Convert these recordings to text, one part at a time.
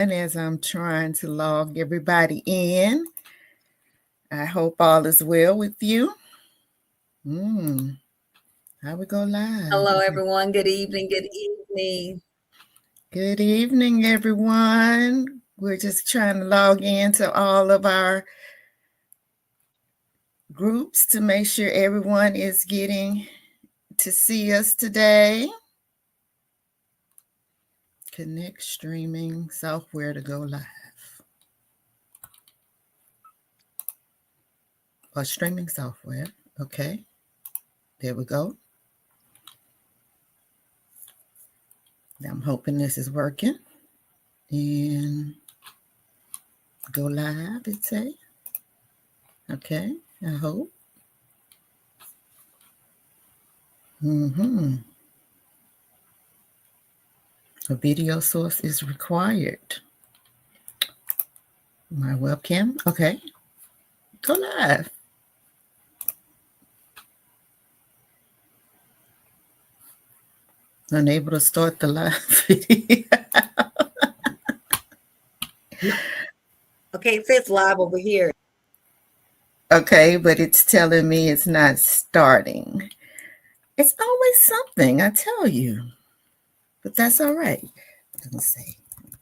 And as I'm trying to log everybody in, I hope all is well with you. How we go live? Hello, everyone. Good evening. Good evening. Good evening, everyone. We're just trying to log into all of our groups to make sure everyone is getting to see us today. Connect streaming software to go live. Or streaming software. Okay. There we go. I'm hoping this is working. And go live, it say. Okay, I hope. A video source is required. My webcam. Okay. Go live. Unable to start the live video. Okay, it says live over here. Okay, but it's telling me it's not starting. It's always something, I tell you. But that's all right. I'm going to say,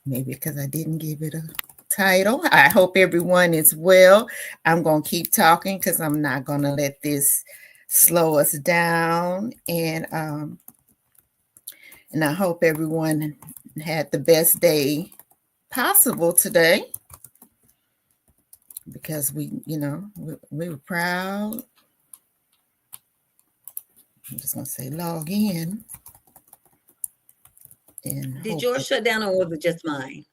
maybe because I didn't give it a title. I hope everyone is well. I'm going to keep talking because I'm not going to let this slow us down. And I hope everyone had the best day possible today, because we were proud. I'm just going to say log in. And did yours shut down, or was it just mine?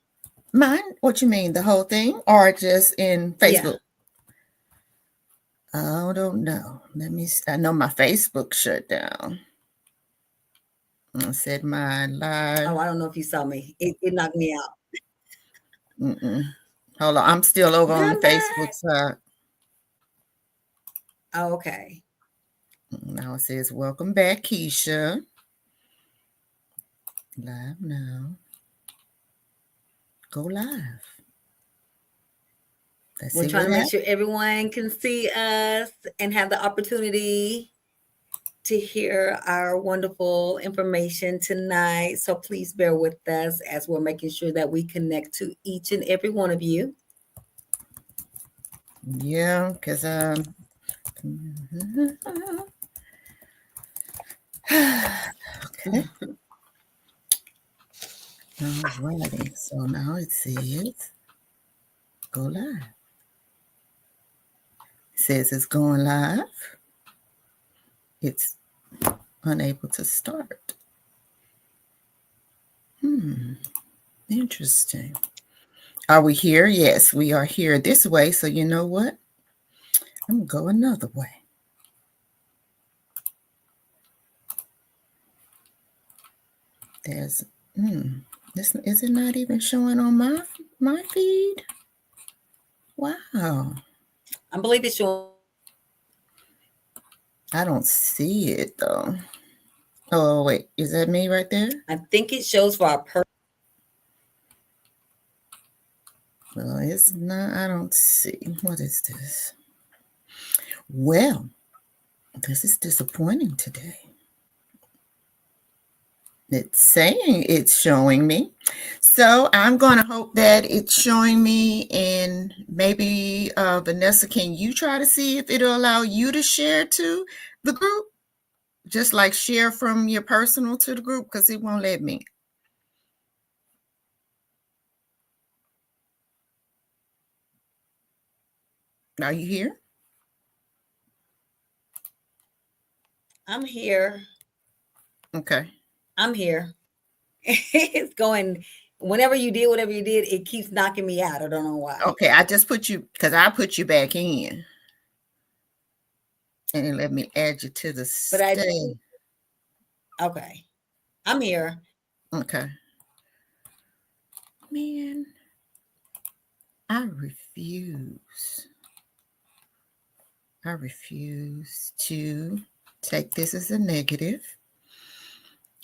Mine? What you mean? The whole thing, or just in Facebook? Yeah. I don't know. I know my Facebook shut down. I said my live. Oh, I don't know if you saw me. It knocked me out. Hold on. I'm still over on the Facebook side. Oh, okay. Now it says, welcome back, Keisha. Live now. Go live. We're trying to make sure everyone can see us and have the opportunity to hear our wonderful information tonight. So please bear with us as we're making sure that we connect to each and every one of you. Yeah, because okay. Alrighty, so now it says go live. It says it's going live. It's unable to start. Interesting. Are we here? Yes, we are here this way. So you know what? I'm going to go another way. There's, this, is it not even showing on my feed? Wow. I believe it's showing. I don't see it though. Oh, wait. Is that me right there? I think it shows for our Well, it's not. I don't see. What is this? Well, this is disappointing today. It's saying it's showing me. So I'm going to hope that it's showing me, and maybe Vanessa, can you try to see if it'll allow you to share to the group? Just like share from your personal to the group, because it won't let me. Are you here? I'm here. Okay. I'm here. It's going, whenever you did whatever you did, it keeps knocking me out. I don't know why. Okay, I just put you, because I put you back in. And it let me add you to the stage. Okay. I'm here. Okay. Man, I refuse. I refuse to take this as a negative.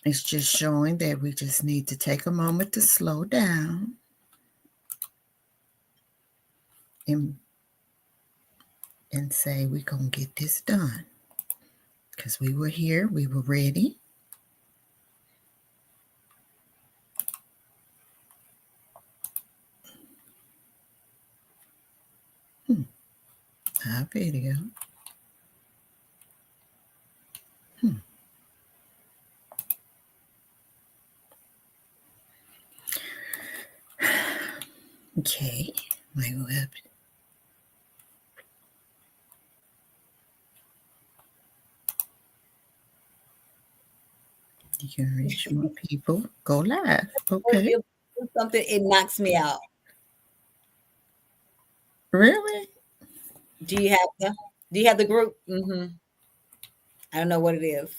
It's just showing that we just need to take a moment to slow down and say, we're going to get this done. Because we were here, we were ready. Our video. Okay, my web. You can reach more people. Go live. Okay. Something, it knocks me out. Really? Do you have the group? I don't know what it is.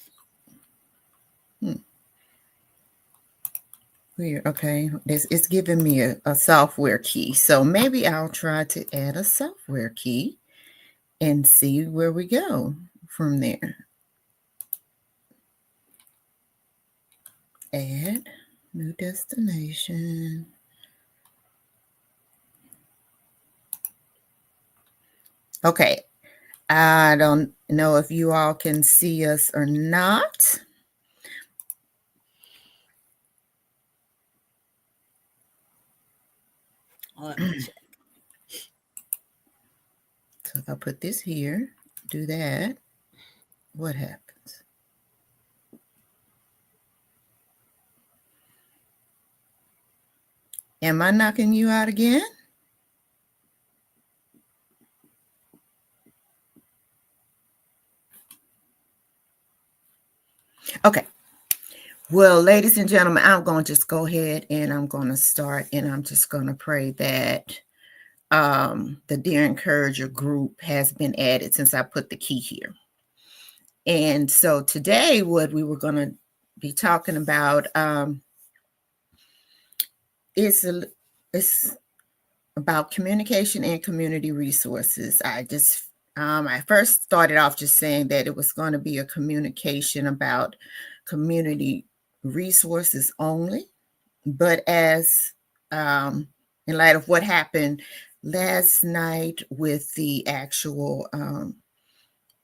Weird. Okay. It's giving me a software key. So maybe I'll try to add a software key and see where we go from there. Add new destination. Okay. I don't know if you all can see us or not. Let me check. So if I put this here, do that, what happens? Am I knocking you out again? Okay. Well, ladies and gentlemen, I'm going to just go ahead and I'm going to start, and I'm just going to pray that the Dear Encourager group has been added since I put the key here. And so today what we were going to be talking about is about communication and community resources. I first started off just saying that it was going to be a communication about community resources only. But as in light of what happened last night with the actual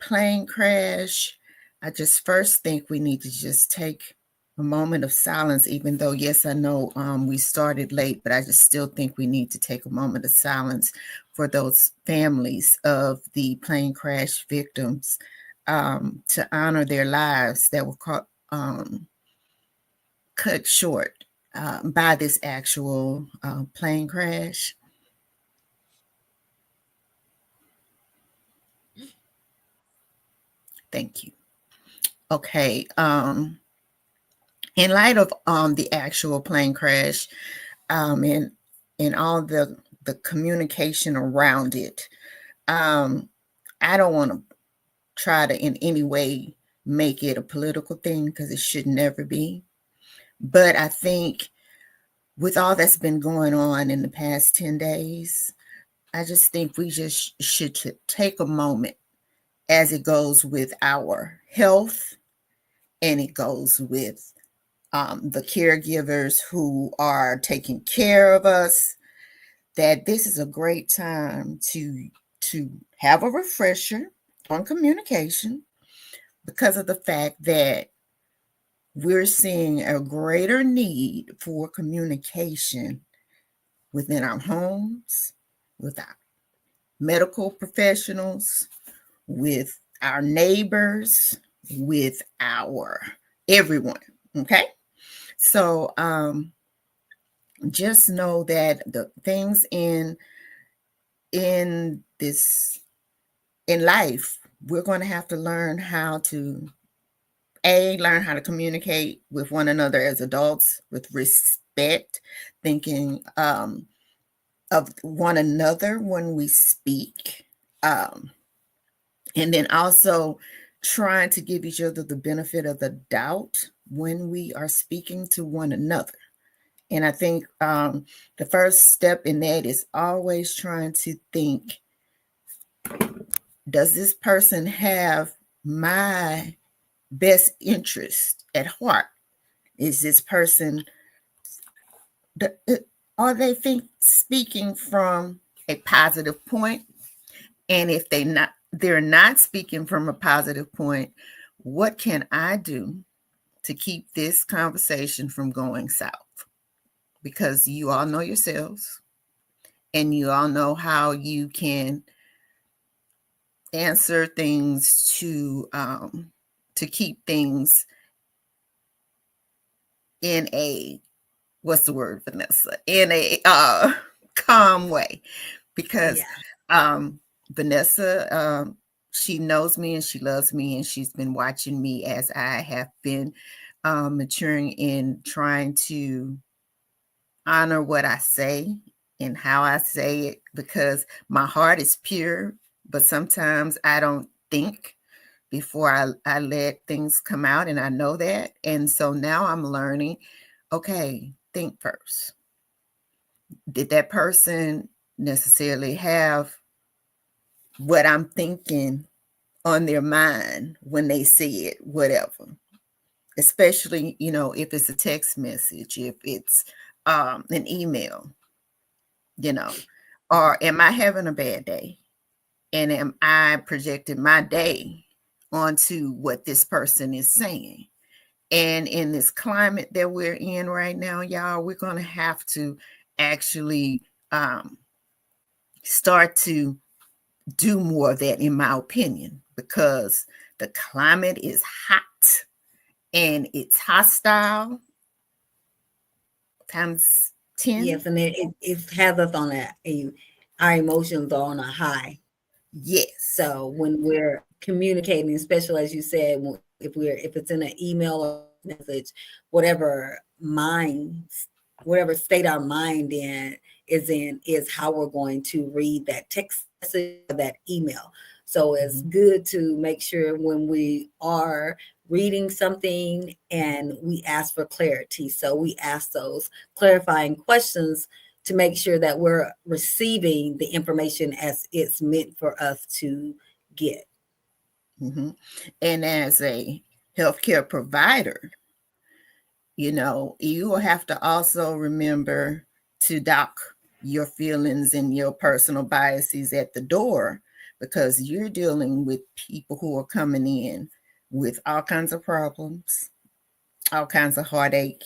plane crash, I just first think we need to just take a moment of silence, even though, yes, I know we started late, but I just still think we need to take a moment of silence for those families of the plane crash victims, to honor their lives that were cut short by this actual plane crash. Thank you. Okay. In light of the actual plane crash, and all the communication around it, I don't want to try to in any way make it a political thing, because it should never be. But I think with all that's been going on in the past 10 days, I just think we just should take a moment, as it goes with our health and it goes with the caregivers who are taking care of us, that this is a great time to have a refresher on communication, because of the fact that we're seeing a greater need for communication within our homes, with our medical professionals, with our neighbors, with our everyone. Okay. So just know that the things in life, we're going to have to learn how to communicate with one another as adults with respect, thinking of one another when we speak, and then also trying to give each other the benefit of the doubt when we are speaking to one another. And I think the first step in that is always trying to think, does this person have my best interest at heart? Is this person, are they speaking from a positive point, and if they're not speaking from a positive point, what can I do to keep this conversation from going south? Because you all know yourselves, and you all know how you can answer things to keep things in a, what's the word, Vanessa, in a calm way. Because Vanessa, she knows me and she loves me, and she's been watching me as I have been maturing in trying to honor what I say and how I say it, because my heart is pure, but sometimes I don't think before I let things come out, and I know that. And so now I'm learning, okay, think first. Did that person necessarily have what I'm thinking on their mind when they see it, whatever? Especially, if it's a text message, if it's an email, or am I having a bad day? And am I projecting my day onto what this person is saying? And in this climate that we're in right now, y'all, we're going to have to actually start to do more of that, in my opinion, because the climate is hot and it's hostile times 10. Yes, and it has us on our emotions are on a high. Yes. So when we're communicating, especially as you said, if it's in an email or message, whatever state our mind is how we're going to read that text message or that email. So it's good to make sure when we are reading something and we ask for clarity. So we ask those clarifying questions to make sure that we're receiving the information as it's meant for us to get. Mm-hmm. And as a healthcare provider, you will have to also remember to dock your feelings and your personal biases at the door, because you're dealing with people who are coming in with all kinds of problems, all kinds of heartache.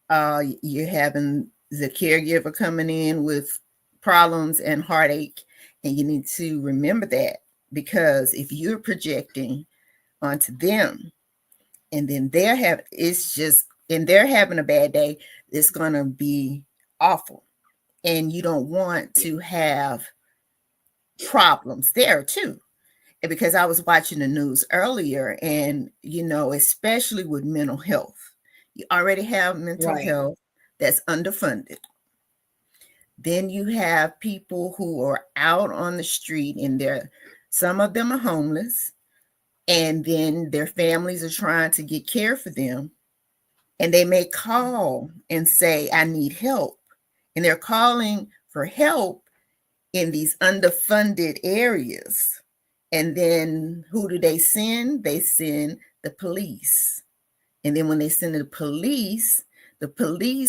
You're having the caregiver coming in with problems and heartache, and you need to remember that, because if you're projecting onto them and then they're having a bad day, it's going to be awful. And you don't want to have problems there too. And because I was watching the news earlier, and, especially with mental health, you already have mental health that's underfunded. Then you have people who are out on the street, and some of them are homeless, and then their families are trying to get care for them. And they may call and say, I need help. And they're calling for help in these underfunded areas. And then who do they send? They send the police. And then when they send the police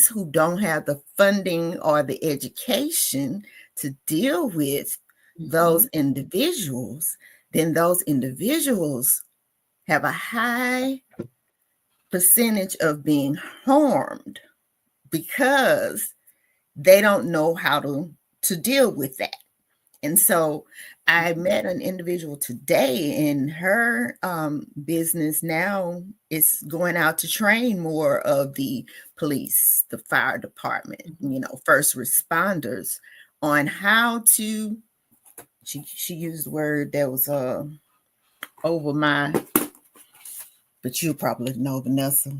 who don't have the funding or the education to deal with those individuals, then those individuals have a high percentage of being harmed because they don't know how to deal with that. And so I met an individual today, and her business now is going out to train more of the police, the fire department, first responders on how to, she used the word that was over my, but you probably know, Vanessa,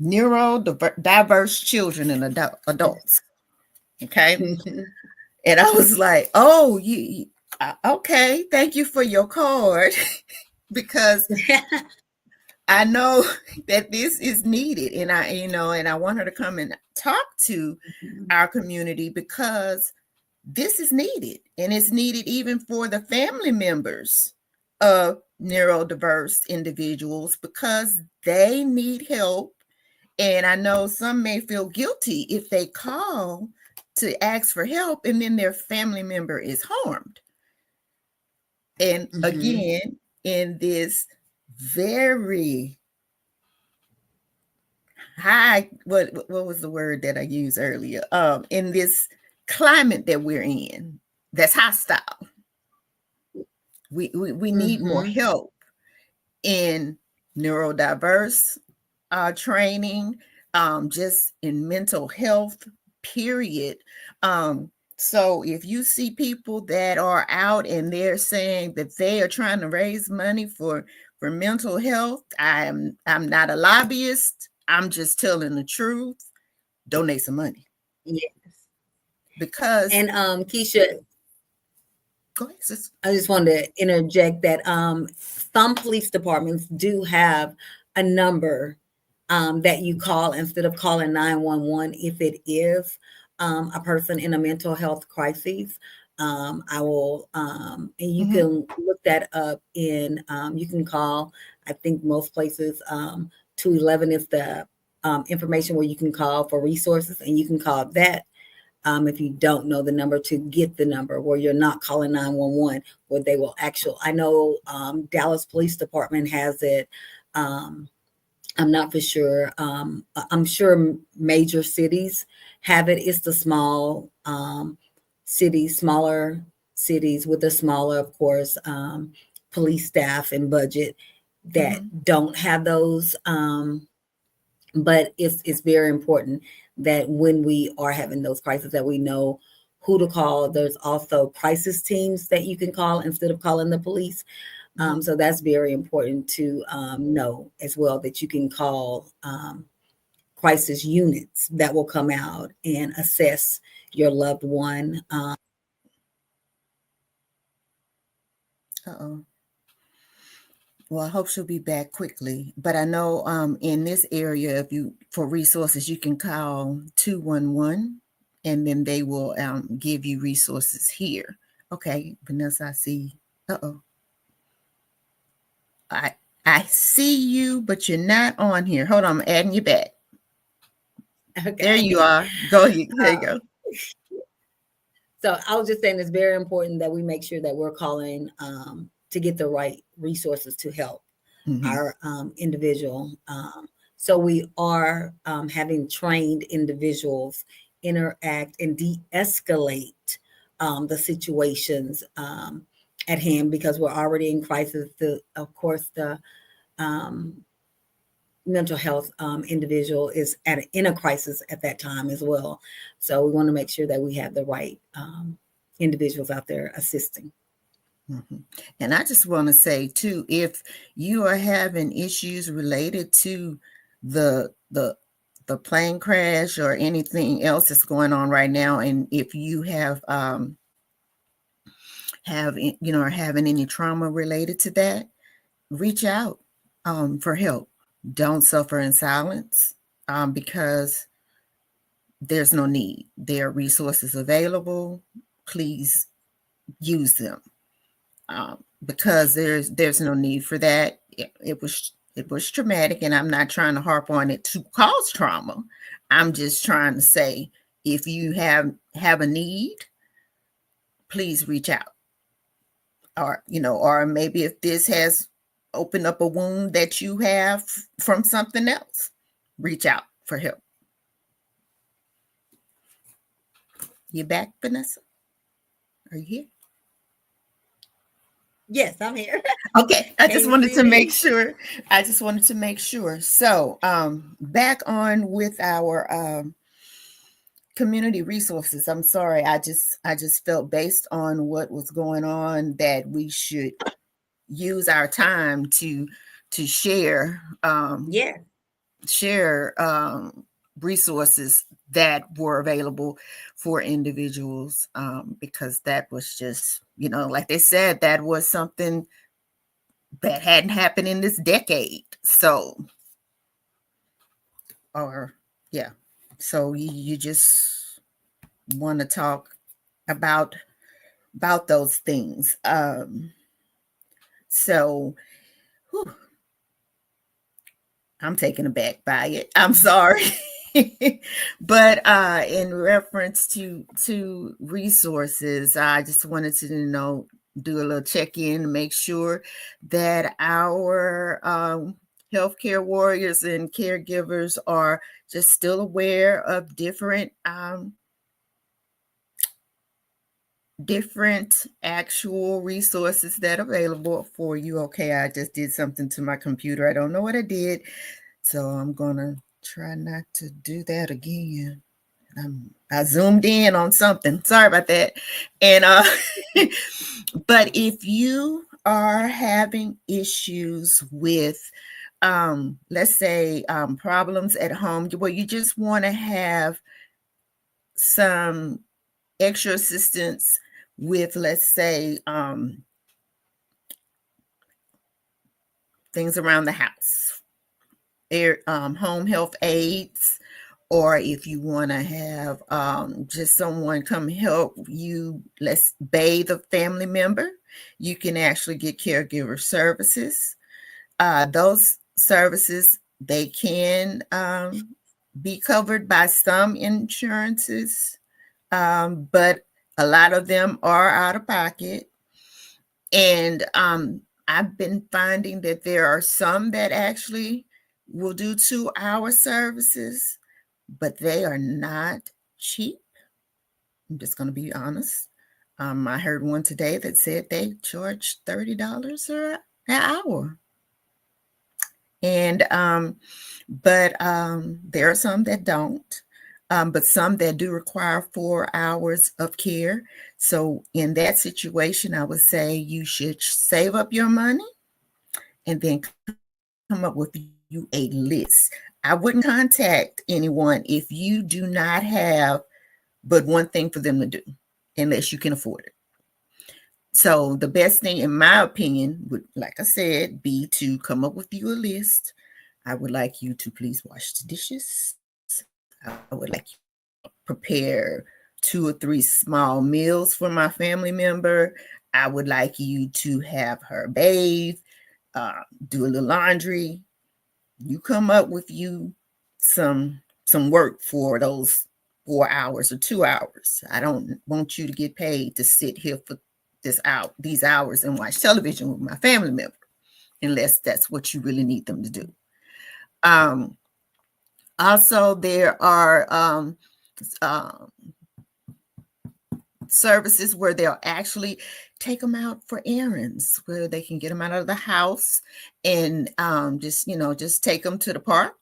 neurodiverse children and adults. Okay. And I was like, oh, you okay, thank you for your card. Because I know that this is needed, and I want her to come and talk to our community, because this is needed, and it's needed even for the family members of neurodiverse individuals, because they need help. And I know some may feel guilty if they call to ask for help, and then their family member is harmed. And again, in this very high, what was the word that I used earlier? In this climate that we're in, that's hostile. We need more help in neurodiverse training, just in mental health, period. So if you see people that are out and they're saying that they are trying to raise money for mental health, I'm not a lobbyist. I'm just telling the truth. Donate some money. Yes. Because and Keisha, go ahead, sis. I just wanted to interject that some police departments do have a number that you call instead of calling 911 if it is a person in a mental health crisis. I will, and you can look that up in, you can call, I think most places, 211 is the information where you can call for resources, and you can call that if you don't know the number, to get the number where you're not calling 911, where they will I know Dallas Police Department has it. I'm not for sure. I'm sure major cities have it. It's the small cities, smaller cities with a smaller, of course, police staff and budget that don't have those. But it's very important that when we are having those crises, that we know who to call. There's also crisis teams that you can call instead of calling the police. So that's very important to know as well, that you can call crisis units that will come out and assess your loved one. Uh-oh. Well, I hope she'll be back quickly. But I know in this area, if you for resources, you can call 211, and then they will give you resources here. Okay, Vanessa, I see. Uh-oh. I see you, but you're not on here. Hold on, I'm adding you back. Okay. There you are. Go ahead. There you go. So I was just saying it's very important that we make sure that we're calling to get the right resources to help our individual. So we are having trained individuals interact and de-escalate the situations at hand, because we're already in crisis. Of course, the mental health individual is in a crisis at that time as well. So we want to make sure that we have the right individuals out there assisting. And I just want to say too, if you are having issues related to the plane crash or anything else that's going on right now, and if you have are having any trauma related to that, reach out for help. Don't suffer in silence, because there's no need. There are resources available. Please use them, because there's no need for that. It was traumatic, and I'm not trying to harp on it to cause trauma. I'm just trying to say, if you have a need, please reach out. Or maybe if this has opened up a wound that you have from something else, reach out for help. You back, Vanessa? Are you here? Yes, I'm here. Okay, I just wanted to make sure. So, back on with our community resources. I'm sorry, I just felt, based on what was going on, that we should use our time to share resources that were available for individuals, because that was just, like they said, that was something that hadn't happened in this decade. So you just want to talk about those things. So I'm taken aback by it. I'm sorry. But in reference to resources, I just wanted to do a little check-in to make sure that our healthcare warriors and caregivers are just still aware of different actual resources that are available for you. Okay, I just did something to my computer. I don't know what I did, so I'm gonna try not to do that again. I zoomed in on something. Sorry about that. And but if you are having issues with let's say problems at home where you just want to have some extra assistance with, let's say, things around the house, home health aides, or if you want to have just someone come help you, let's bathe a family member, you can actually get caregiver services. Those services, they can be covered by some insurances, but a lot of them are out of pocket. And I've been finding that there are some that actually will do 2-hour services, but they are not cheap. I'm just going to be honest. I heard one today that said they charge $30 an hour. And but there are some that don't, but some that do require 4 hours of care. So in that situation, I would say you should save up your money and then come up with you a list. I wouldn't contact anyone if you do not have but one thing for them to do, unless you can afford it. So the best thing, in my opinion, would, like I said, be to come up with you a list. I would like you to please wash the dishes. I would like you to prepare 2 or 3 small meals for my family member. I would like you to have her bathe, do a little laundry. You come up with you some work for those 4 hours or 2 hours. I don't want you to get paid to sit here for these hours and watch television with my family member, unless that's what you really need them to do. Also, there are services where they'll actually take them out for errands, where they can get them out of the house and just take them to the park.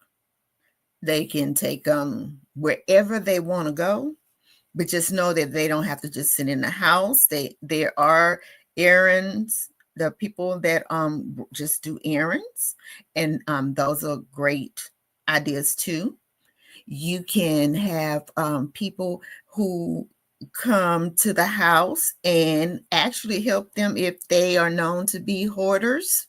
They can take them wherever they want to go, but just know that they don't have to just sit in the house. There are errands. There are people that just do errands, and those are great ideas too. You can have people who come to the house and actually help them if they are known to be hoarders.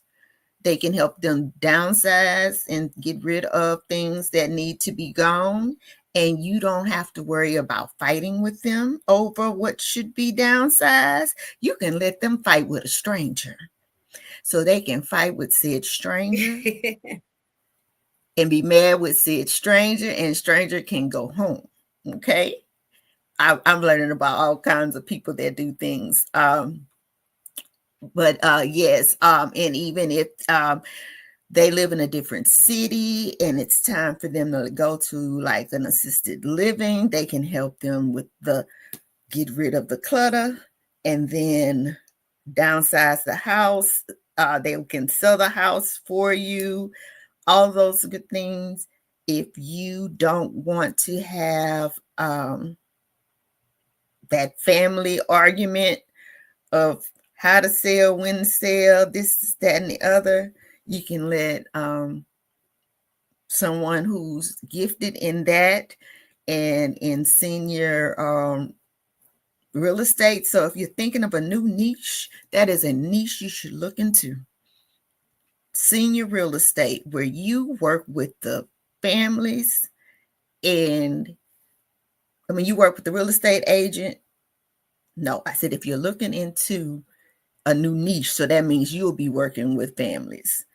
They can help them downsize and get rid of things that need to be gone. And you don't have to worry about fighting with them over what should be downsized. You can let them fight with a stranger. So they can fight with said stranger and be mad with said stranger, and stranger can go home. Okay? I'm learning about all kinds of people that do things. But yes, and even if they live in a different city and it's time for them to go to like an assisted living, they can help them with get rid of the clutter and then downsize the house. They can sell the house for you, all those good things. If you don't want to have that family argument of how to sell, when to sell, this, that, and the other, you can let someone who's gifted in that and in senior real estate. So if you're thinking of a new niche, that is a niche you should look into. Senior real estate, where you work with the families, and you work with the real estate agent. No, I said if you're looking into a new niche, so that means you'll be working with families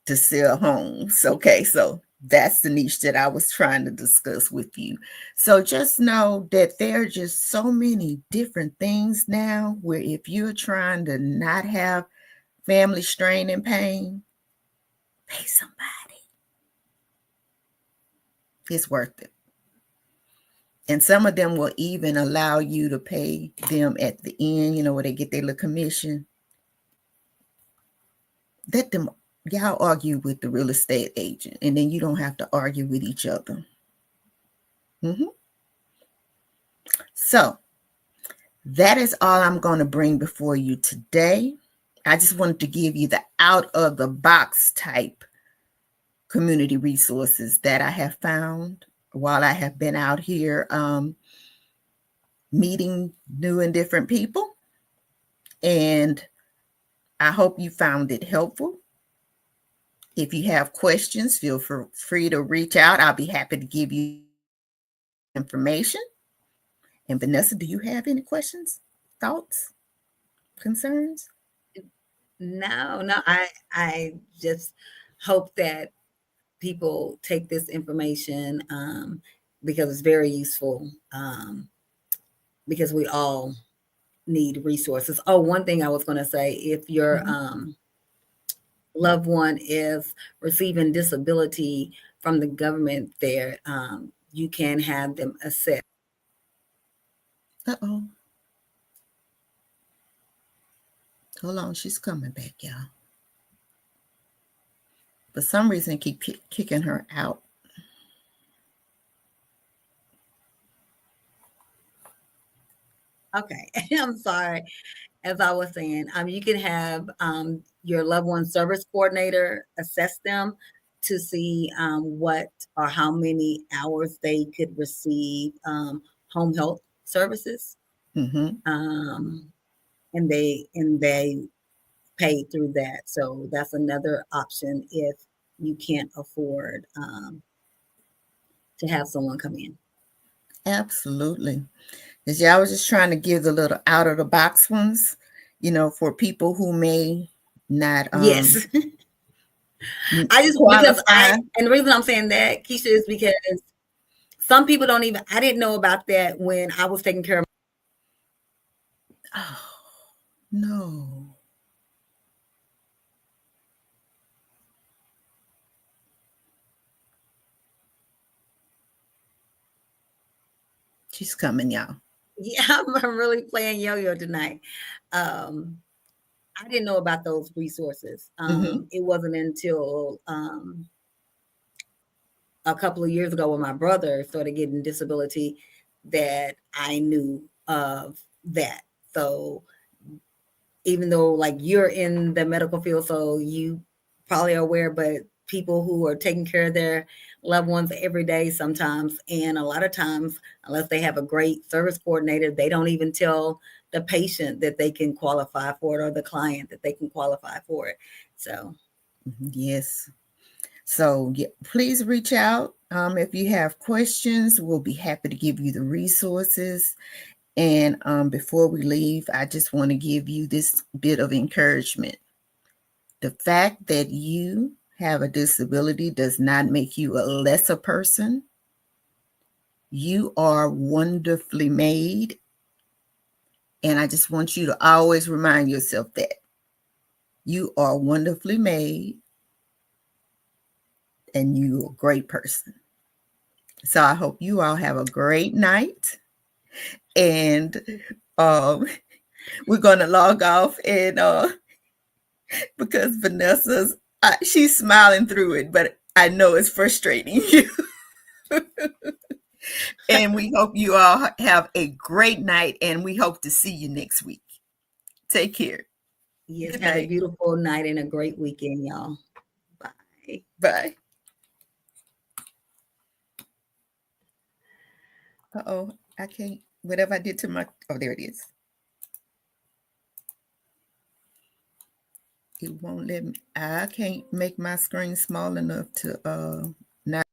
to sell homes. Okay, so That's the niche that I was trying to discuss with you. So just know that there are just so many different things now where if you're trying to not have family strain and pain, pay somebody. It's worth it. And some of them will even allow you to pay them at the end, where they get their little commission. Let them, y'all argue with the real estate agent, and then you don't have to argue with each other. So that is all I'm going to bring before you today. I just wanted to give you the out of the box type community resources that I have found while I have been out here meeting new and different people. And I hope you found it helpful. If you have questions, feel free to reach out. I'll be happy to give you information. And Vanessa, do you have any questions, thoughts, concerns? No, I just hope that people take this information because it's very useful because we all need resources. Oh, one thing I was going to say, if your loved one is receiving disability from the government there, you can have them assessed. Uh-oh. Hold on, she's coming back, y'all. For some reason, keep kicking her out. Okay, I'm sorry. As I was saying, you can have your loved one service coordinator assess them to see what or how many hours they could receive home health services, Mm-hmm. and they pay through that. So that's another option if you can't afford to have someone come in. Absolutely. Because I was just trying to give the little out of the box ones, for people who may not Yes. And the reason I'm saying that, Keisha, is because some people don't even, I didn't know about that when I was taking care of. Oh, no. She's coming, y'all. Yeah, I'm really playing yo-yo tonight. I didn't know about those resources. It wasn't until a couple of years ago when my brother started getting disability that I knew of that. So even though like you're in the medical field, so you probably are aware, but people who are taking care of their loved ones every day sometimes, and a lot of times, unless they have a great service coordinator, they don't even tell the patient that they can qualify for it or the client that they can qualify for it. So yes. So yeah, please reach out. If you have questions, we'll be happy to give you the resources. And before we leave, I just want to give you this bit of encouragement. The fact that you have a disability does not make you a lesser person. You are wonderfully made. And I just want you to always remind yourself that you are wonderfully made and you're a great person. So I hope you all have a great night. And we're going to log off, and because Vanessa's, she's smiling through it, but I know it's frustrating you. And we hope you all have a great night, and we hope to see you next week. Take care. yes, have a beautiful night and a great weekend, y'all. Bye. Bye. Uh-oh, I can't, whatever I did to my, oh, there it is. It won't let me, I can't make my screen small enough to not